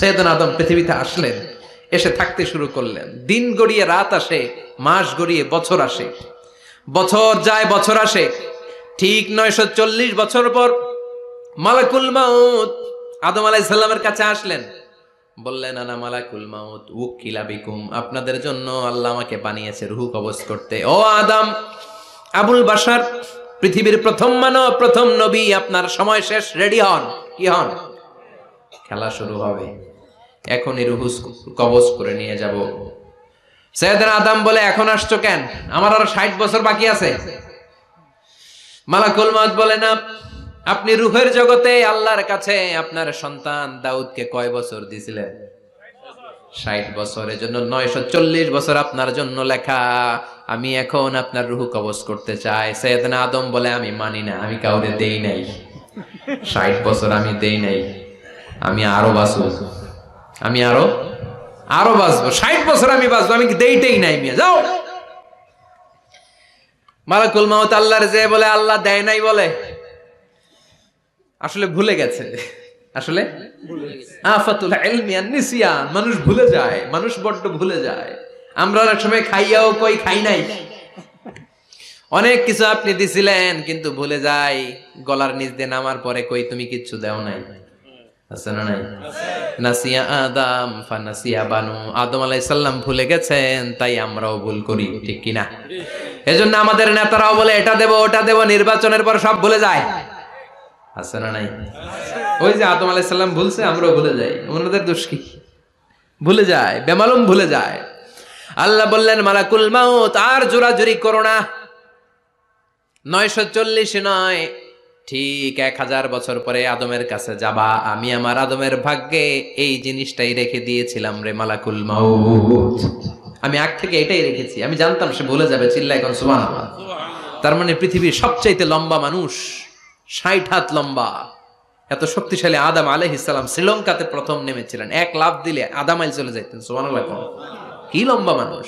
সৈয়দনা আদম পৃথিবীতে আসলেন, এসে থাকতে শুরু করলেন। দিন গড়িয়ে রাত আসে, মাস গড়িয়ে বছর আসে, বছর যায় বছর আসে। ঠিক 940 বছর পর মালাকুল মাউত আদম আলাইহিস সালামের কাছে আসলেন, বললেন আনা মালাকুল মাউত উকিলা বিকুম, আপনাদের জন্য আল্লাহ আমাকে বানিয়েছে রূহ কবজ করতে। ও আদম, আবুল বাশার, পৃথিবীর প্রথম মানব, প্রথম নবী, আপনার সময় শেষ, রেডি হন। কি হন? খেলা শুরু হবে, এখনই রূহ কবজ করে নিয়ে যাব। সাইয়েদনা আদম বলে, এখন আসছো কেন? আমার আরো 60 বছর বাকি আছে। মালাকুল মাউত বলে, না, আপনি রূহের জগতে আল্লাহর কাছে আপনার সন্তান দাউদকে কয় বছর দিয়েছিলেন? 60 বছরের জন্য 940 বছর আপনার জন্য লেখা। আমি এখন আপনার রূহ কবজ করতে চাই। সাইয়েদনা আদম বলে, আমি মানি না, আমি কাউরে দেই নাই। 60 বছর আমি দেই নাই, আমি আরো বাঁচবো, আমি আরো বাঁচবো, 60 বছর আমি বাঁচবো, আমি দেইতেই নাই। মিয়া যাও। মালাকুল মাউত আল্লাহর যে বলে, আল্লাহ দেয় নাই বলে, আসলে ভুলে গেছে। আসলে আফাতুল ইলমি আন নিসিয়ান, মানুষ ভুলে যায়, মানুষ বড্ড ভুলে যায়। আমরা অনেক সময় খাইয়াও কই খাই নাই। অনেক কিছু আপনি দিছিলেন কিন্তু ভুলে যাই, গলার নিচ দিয়ে নামার পরে কই তুমি কিচ্ছু দাও নাই। আছে না নাই? নাসিয়া আদম ফানাসিয়া বানু, আদম আলাইহিস সালাম ভুলে গেছেন, তাই আমরাও ভুল করি, ঠিক কি না? এজন্য আমাদের নেতারাও বলে এটা দেব ওটা দেব, নির্বাচনের পর সব ভুলে যায়। আছে না নাই? ওই যে আদম আলাইহিস সালাম ভুলছে, আমরাও ভুলে যাই। ওনাদের দোষ কি? ভুলে যায়, বেমালুম ভুলে যায়। আল্লাহ বললেন, মালাকুল মাউত আর জোরাজুরি করো না। 940 নয়, ঠিক 1000 বছর পরে আদমের কাছে যাবা। আমি আমার আদমের ভাগ্যে এই জিনিসটাই রেখে দিয়েছিলাম রে মালাকুল মাউত। আমি আগ থেকে এটাই রেখেছি, আমি জানতাম সে ভুলে যাবে। চিল্লায় এখন সুবহানাল্লাহ। তার মানে পৃথিবীর সবচাইতে লম্বা মানুষ, 60 হাত লম্বা, এত শক্তিশালী আদম আলাইহিস সালাম শ্রীলঙ্কাতে প্রথম নেমেছিলেন। এক লাফ দিলে আধা মাইল চলে যাইতেন। সুবহানাল্লাহ। কি লম্বা মানুষ।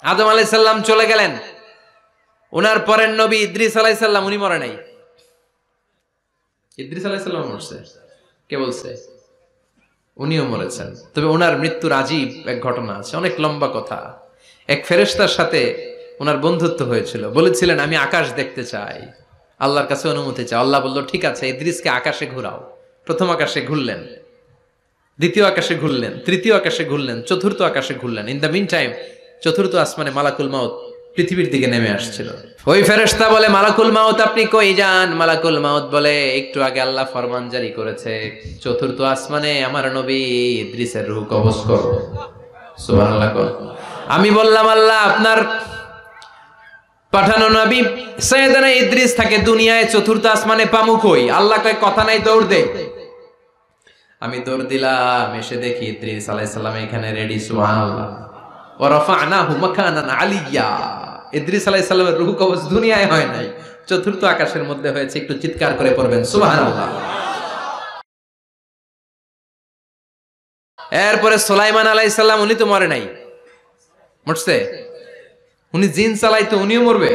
আদম আলাইহিস সালাম চলে গেলেন, ওনার পরের নবী ইদ্রিস আলাইহিস সালাম, উনি মরে নাই। ইদ্রিস আলাইহিস সালাম মরছে, কে বলছে? উনিও মরেছেন। তবে ওনার মৃত্যুর আজীব এক ঘটনা আছে, অনেক লম্বা কথা। এক ফেরেশতার সাথে ওনার বন্ধুত্ব হয়েছিল, বলেছিলেন আমি আকাশ দেখতে চাই, আল্লাহর কাছে অনুমতি চাই। আল্লাহ বলল ঠিক আছে, ইদ্রিসকে আকাশে ঘুরাও। প্রথম আকাশে ঘুরলেন, দ্বিতীয় আকাশে ঘুরলেন, তৃতীয় আকাশে ঘুরলেন, চতুর্থ আকাশে ঘুরলেন। ইন দ্য মিন টাইম চতুর্থ আসমানে মালাকুল মাউত পৃথিবীর দিকে নেমে আসছিল। ওই ফেরেশতা বলে, মালাকুল মাউত আপনি কই যান? মালাকুল মাউত বলে, একটু আগে আল্লাহ ফরমান জারি করেছে, চতুর্থ আসমানে আমার নবী ইদ্রিসের রূহ কবজ করো। সুবহানাল্লাহ। আমি বললাম, আল্লাহ আপনার পাঠানো নবী সাইয়েদনা ইদ্রিস থাকে দুনিয়ায়, চতুর্থ আসমানে পামু কই? আল্লাহ কয় কথা নাই, দৌড় দে। আমি দৌড় দিলাম, এসে দেখি ইদ্রিস আলাইহিস সালাম এখানে রেডি। সুবহানাল্লাহ। ওয়া রাফা'নাহু মাকানান আলিয়্যা। ইদ্রিস আলাইহিস সালামের রূহ কবজ দুনিয়ায় হয় নাই, চতুর্থ আকাশের মধ্যে হয়েছে। একটু চিৎকার করে পড়বেন সুবহানাল্লাহ। এরপরে সুলাইমান আলাইহিস সালাম, উনি তো মরে নাই, মরছে? উনি জিন চালাইতো, উনিও মরবে?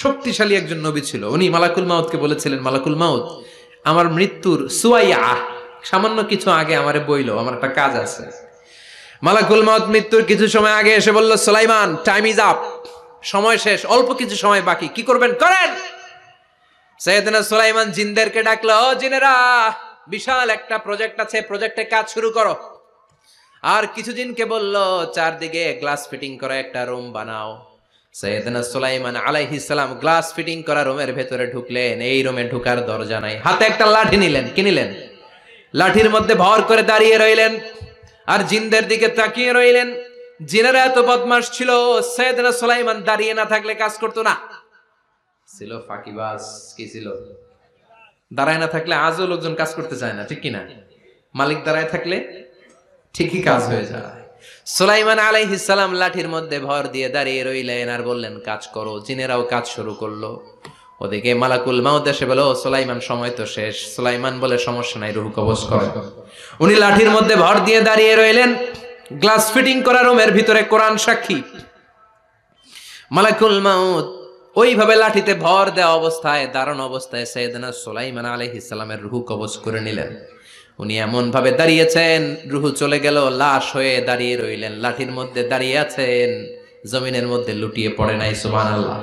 শক্তিশালী একজন নবী ছিল। উনি মালাকুল মাউতকে বলেছিলেন, মালাকুল মাউত আমার মৃত্যুর সুয়াইয়া, সামান্য কিছু আগে আমারে বইলো, আমার একটা কাজ আছে। মালাকুল মাউত মৃত্যুর কিছু সময় আগে এসে বলল, সুলাইমান টাইম ইজ আপ, সময় শেষ, অল্প কিছু সময় বাকি, কি করবেন করেন। সাইয়েদনা সুলাইমান জিনদেরকে ডাকলো, ও জিনেরা, বিশাল একটা প্রজেক্ট আছে, প্রজেক্টে কাজ শুরু করো। আর কিছু জিনকে বলল, চারদিকে গ্লাস ফিটিং করা একটা রুম বানাও। সাইয়েদনা সুলাইমান আলাইহিস সালাম গ্লাস ফিটিং করা রুমের ভেতরে ঢুকলেন। এই রুমে ঢুকার দরজা নাই, হাতে একটা লাঠি নিলেন। কি নিলেন? লাঠির মধ্যে ভর করে দাঁড়িয়ে রইলেন আর জিনদের দিকে তাকিয়ে রইলেন। জিনেরা এত বদমাশ ছিল, সাইয়েদনা সুলাইমান দাঁড়িয়ে না থাকলে কাজ করতো না। ছিল ফাঁকিবাজ। কি ছিল? দাঁড়ায় না থাকলে আজও লোকজন কাজ করতে চায় না, ঠিক কিনা? মালিক দাঁড়ায় থাকলে ঠিকই কাজ হয়ে যায়। সুলাইমান আলাইহিস সালাম লাঠির মধ্যে ভর দিয়ে দাঁড়িয়ে রইলেন আর বললেন কাজ করো। জিনেরাও কাজ শুরু করলো। ওদিকে মালাকুল মাউত এসে বলে, ও সুলাইমান সময় তো শেষ। সুলাইমান বলে, সমস্যা নাই, রূহ কবজ করো। উনি লাঠির মধ্যে ভর দিয়ে দাঁড়িয়ে রইলেন। গ্লাস ফিটিং করা রুমের ভিতরে কোরআন সাক্ষী। মালাকুল মাউত ওইভাবে লাঠিতে ভর দেওয়া অবস্থায়, দাঁড়ানো অবস্থায় সাইয়েদনা সুলাইমান আলাইহিস সালামের রূহ কবজ করে নিলেন। উনি এমন ভাবে দাঁড়িয়েছেন, রূহ চলে গেল, লাশ হয়ে দাঁড়িয়ে রইলেন। লাঠির মধ্যে দাঁড়িয়ে আছেন, জমিনের মধ্যে লুটিয়ে পড়ে নাই। সুবহানাল্লাহ।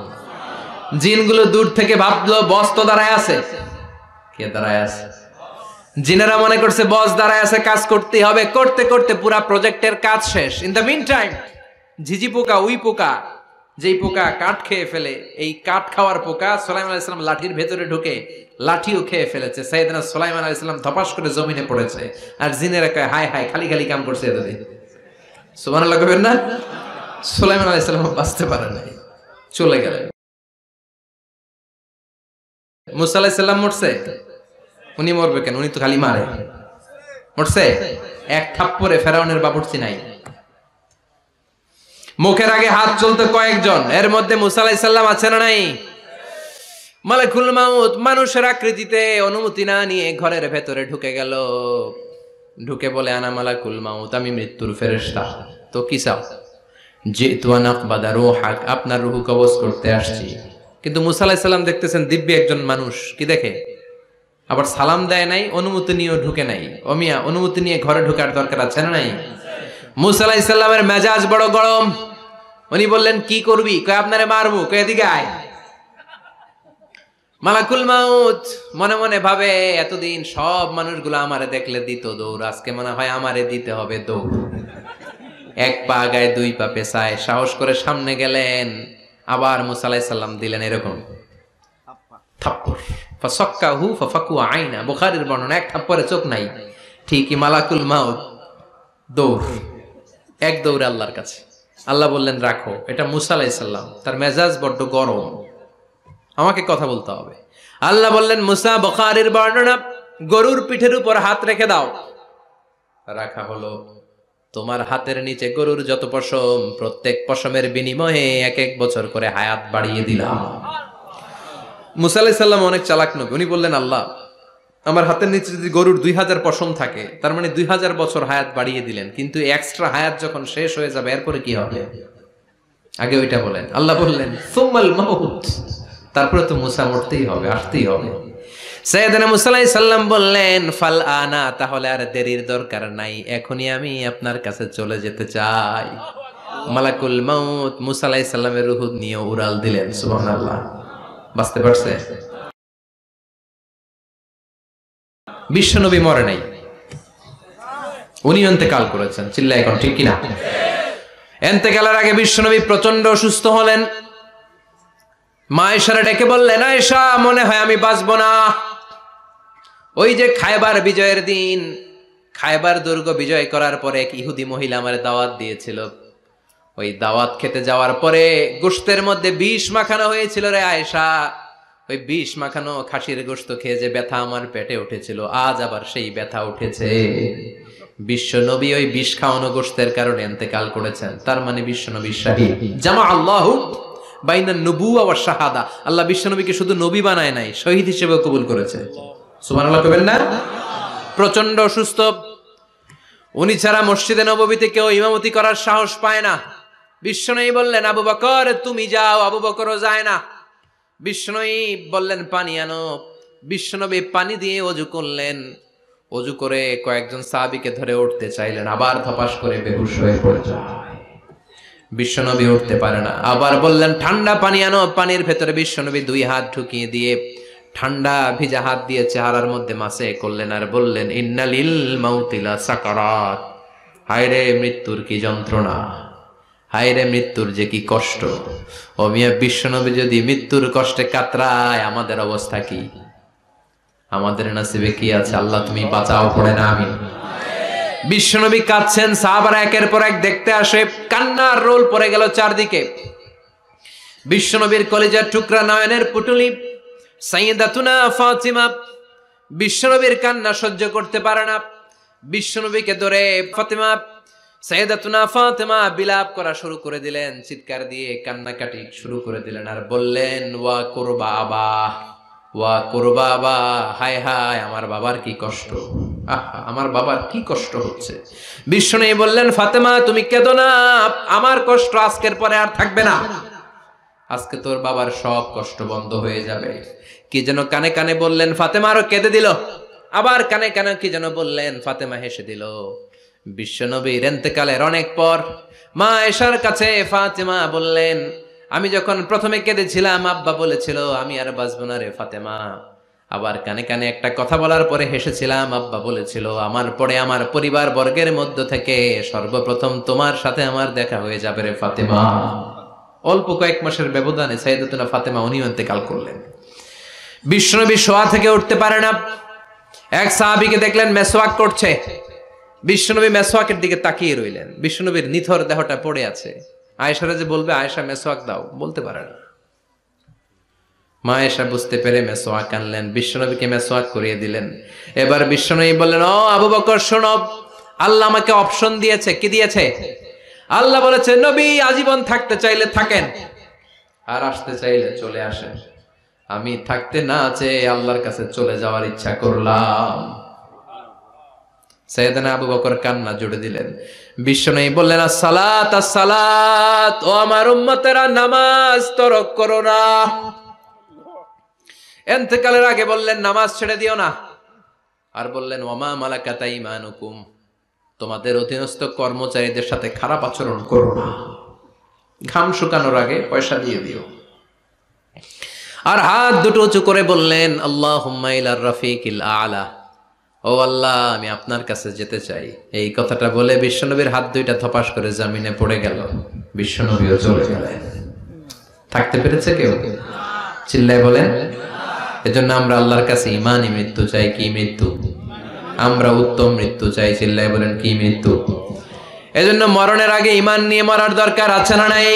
জিনগুলো দূর থেকে ভাবলো বস তো দাঁড়ায় আছে। কে দাঁড়ায় আছে? জিনেরা মনে করছে বস দাঁড়ায় আছে, কাজ করতে হবে। করতে করতে পুরা প্রজেক্টের কাজ শেষ। ইন দ্য মিন টাইম ঝিঝি পোকা, উই পোকা, যেই পোকা কাঠ খেয়ে ফেলে, এই কাঠ খাওয়ার পোকা সুলাইমান আলাইহিস সালাম লাঠির ভেতরে ঢুকে লাঠিও খেয়ে ফেলেছে। সাইয়েদনা সুলাইমান আলাইহিস সালাম ধপাস করে জমিনে পড়েছে। আর জিনেরা কয় হায় হায়, খালি খালি কাম করছে এতদিন। সুবহানাল্লাহ কইবেন না? সুলাইমান আলাইহিস সালাম বাঁচতে পারে নাই, চলে গেলেন। মুসা আলাইহিস সালাম মরছে? উনি মরবে কেন? উনি তো খালি মারে। মরছে? এক থাপ্পড়ে ফেরাউনের বাবুর্চি নাই। মুখের আগে হাত চলতে কয়েকজন, এর মধ্যে মুসা আলাইহিস সালাম আছে না নাই? মালাকুল মাউত মানুষের আকৃতিতে অনুমতি না নিয়ে ঘরের ভেতরে ঢুকে গেল। ঢুকে বলে আনা মালাকুল মাউত, আমি মৃত্যুর ফেরেশতা। তো কি চাও? জিতু আন আকবাদা রূহাক, আপনার রূহ কবজ করতে আসছি। কিন্তু মুসা আলাইহিস সালাম দেখতেছেন দিব্য একজন মানুষ, কি দেখে? আবার সালাম দেয় নাই, অনুমতি নিয়েও ঢুকে নাই। অমিয়া অনুমতি নিয়ে ঘরে ঢোকার দরকার আছে না নাই? মুসা আলাইহিস সালামের মেজাজ বড় গরম। উনি বললেন কি করবি? কয় আপনারে মারবো। কয় এদিকে আয়। মালাকুল মাউত মনে মনে ভাবে এতদিন সব মানুষগুলো আমারে দেখলে দিত দৌড়, আজকে মনে হয় আমারে দিতে হবে দৌড়। এক পা গায়ে দুই পা পেছায় সাহস করে সামনে গেলেন। আবার মুসা আলাইহিস সালাম দিলেন এরকম থাপ্পড়। ফাসাক্কাহু ফাফাকু আইনা, বুখারীর বর্ণনা, এক থাপ্পড়ে চোখ নাই। ঠিকই মালাকুল মাউত দৌড়, এক দৌড়ে আল্লাহর কাছে। আল্লাহ বললেন রাখো, এটা মুসা আলাইহিস সালাম, তার মেজাজ বড্ড গরম, আমাকে কথা বলতে হবে। আল্লাহ বললেন মুসা, বুখারীর বর্ণনা, গরুর পিঠের উপর হাত রেখে দাও। রাখা হলো। তোমার হাতের নিচে গরুর যত পশম, প্রত্যেক পশমের বিনিময়ে এক এক বছর করে হায়াত বাড়িয়ে দিলাম। মুসা আলাইহিস সালাম অনেক চালাক নবী। উনি বললেন আল্লাহ, আমার হাতের নিচে যদি গরুর 2000 পশম থাকে, তার মানে 2000 বছর হায়াত বাড়িয়ে দিলেন, কিন্তু এক্সট্রা হায়াত যখন শেষ হয়ে যাবে এরপরে কি হবে? আগে ওইটা বলেন। আল্লাহ বললেন সুম্মাল মাউত, তারপরে তো মুসা মরতেই হবে, আসতেই হবে। সাইয়েদনা মুসা আলাইহিস সালাম বললেন ফাল আনা, তাহলে আর দেরির দরকার নাই, এখনই আমি আপনার কাছে চলে যেতে চাই। মালাকুল মাউত মুসা আলাইহিস সালামের রূহ নিয়ে উড়াল দিলেন। সুবহানাল্লাহ। বাঁচতে পারছে? বিশ্বনবী মরে নাই, উনি ইন্তেকাল করেছেন। চিল্লায় এখন ঠিক কিনা? ইন্তেকালের আগে বিশ্বনবী প্রচন্ড অসুস্থ হলেন। মা আয়েশারে ডেকে বললেন, আয়েশা মনে হয় আমি বাঁচবো না। ওই যে খায়বার বিজয়ের দিন, খায়বার দুর্গ বিজয় করার পরে এক ইহুদি মহিলা আমার দাওয়াত দিয়েছিল। ওই দাওয়াত খেতে যাওয়ার পরে গোশতের মধ্যে বিষ মাখানো হয়েছিল রে আয়েশা। ওই বিষ মাখানো খাসির গোশত খেয়ে যে ব্যথা আমার পেটে উঠেছিল, আজ আবার সেই ব্যথা উঠেছে। বিশ্বনবী ওই বিষ খাওয়ানো গোশতের কারণে ইন্তেকাল করেছেন। তার মানে বিশ্বনবী শাহীদ। জামা আল্লাহু বাইনান নবুওয়া ওয়াশ শাহাদা, আল্লাহ বিশ্বনবীকে শুধু নবী বানায় নাই, শহীদ হিসেবে কবুল করেছে। সুবহানাল্লাহ কইবেন না? প্রচন্ড অসুস্থ, উনি ছাড়া মসজিদে নববীতে কেউ ইমামতি করার সাহস পায় না। বিশ্বনবী বললেন আবু বকর তুমি যাও, আবু বকরও যায় না। বিশ্বনবী বললেন পানি আনো। বিশ্বনবী পানি দিয়ে ওযু করলেন। ওযু করে কয়েকজন সাহাবীকে ধরে উঠতে চাইলেন, আবার ধপাস করে বেহুশ হয়ে পড়ে যায়। বিশ্বনবী উঠতে পারে না। আবার বললেন ঠান্ডা পানি আনো। পানির ভেতরে বিশ্বনবী দুই হাত ঢুকিয়ে দিয়ে ঠান্ডা ভিজা হাত দিয়ে চেহারার মধ্যে মাসে করলেন আর বললেন ইন্নালিল মাউতিলা সাকারাত, হায়রে মৃত্যুর কি যন্ত্রণা, হায়রে মৃত্যুর যে কি কষ্ট। ও মিয়া, বিশ্বনবী যদি মৃত্যুর কষ্টে কাতরায়, আমাদের অবস্থা কি? আমাদের নসিবে কি আছে? আল্লাহ তুমি বাঁচাও, পড়ে না আমিন। বিশ্বনবী কাঁদছেন, সাহাবারা একের পর এক দেখতে আসে, কান্নার রোল পড়ে গেল চারদিকে। বিশ্বনবীর কলিজার টুকরা নয়নের পুটুলি সাইয়্যিদাতুনা ফাতিমা বিশ্বনবীর কান্না সহ্য করতে পারে না। বিশ্বনবীকে ধরে ফাতিমা, সাইয়্যিদাতুনা ফাতিমা বিলাপ করা শুরু করে দিলেন, চিৎকার দিয়ে কান্নাকাটি শুরু করে দিলেন আর বললেন ওয়া কুরবাবা, ওয়া কুরবাবা, হায় হায় আমার বাবার কি কষ্ট, আহা আমার বাবার কি কষ্ট হচ্ছে। বিশ্বনবী বললেন ফাতেমা তুমি কেঁদো না, আমার কষ্ট আজকের পরে আর থাকবে না। আজকে তোর বাবার সব কষ্ট বন্ধ হয়ে যাবে। কি যেন কানে কানে বললেন, ফাতেমা আরো কেঁদে দিল। আবার কানে কানে কি যেন বললেন, ফাতেমা হেসে দিল। বিশ্বনবীর ইন্তেকালের অনেক পর মা আয়েশার কাছে ফাতেমা বললেন, আমি যখন প্রথমে কেঁদেছিলাম আব্বা বলেছিল আমি আর বাঁচবো না রে ফাতেমা। আবার কানে কানে একটা কথা বলার পরে হেসেছিলাম, আব্বা বলেছিল আমার পরে আমার পরিবার বর্গের মধ্য থেকে সর্বপ্রথম তোমার সাথে আমার দেখা হয়ে যাবে রে ফাতেমা। অল্প কয়েক মাসের ব্যবধানে সাইয়েদাতুনা ফাতেমা উনিও ইন্তেকাল করলেন। বিশ্বনবী শোয়া থেকে উঠতে পারে না। এক সাহাবীকে দেখলেন মেসওয়াক করছে। বিশ্বনবী মেসওয়াকের দিকে তাকিয়ে রইলেন। বিশ্বনবীর নিথর দেহটা পড়ে আছে। আয়েশারা যে বলবে আয়েশা মেসওয়াক দাও, বলতে পারে না। মা আয়েশা বুঝতে পেরে মেসওয়াক আনলেন, বিশ্বনবীকে মেসওয়াক করিয়ে দিলেন। এবার বিশ্বনবী বললেন, ও আবু বকর শোনো, আল্লাহ আমাকে অপশন দিয়েছে। কি দিয়েছে? আল্লাহ বলেছে নবী আজীবন থাকতে চাইলে থাকেন, আর আসতে চাইলে চলে আসেন। আমি থাকতে না চেয়ে আল্লাহর কাছে চলে যাওয়ার ইচ্ছা করলাম। সাইয়েদনা আবু বকর কান্না জুড়ে দিলেন। বিশ্বনবী বললেন, আসসালাত আসসালাত, ও আমার উম্মতেরা নামাজ তরক করো না। ইন্তেকালের আগে বললেন নামাজ ছেড়ে দিও না। আর বললেন ওয়ামা মালাকাত আইমানুকুম, তোমাদের অধীনস্থ কর্মচারীদের সাথে খারাপ আচরণ করো না। ঘাম শুকানোর আগে পয়সা দিয়ে দিও। আর হাত দুটো উঁচু করে বললেন আল্লাহুম্মা ইলার রাফিকিল আলা, ও আল্লাহ আমি আপনার কাছে যেতে চাই। এই কথাটা বলে বিশ্বনবীর হাত দুইটা থপাস করে জমিনে পড়ে গেল। বিশ্বনবীও চলে গেলেন। থাকতে পেরেছে কেউ? চিল্লায় বলেন। এজন্য আমরা আল্লাহর কাছে ইমানি মৃত্যু চাই। কি মৃত্যু? আমরা উত্তম মৃত্যু চাই। চিল্লায় বলেন কি মৃত্যু? এজন্য মরণের আগে ইমান নিয়ে মরার দরকার আছে না নাই?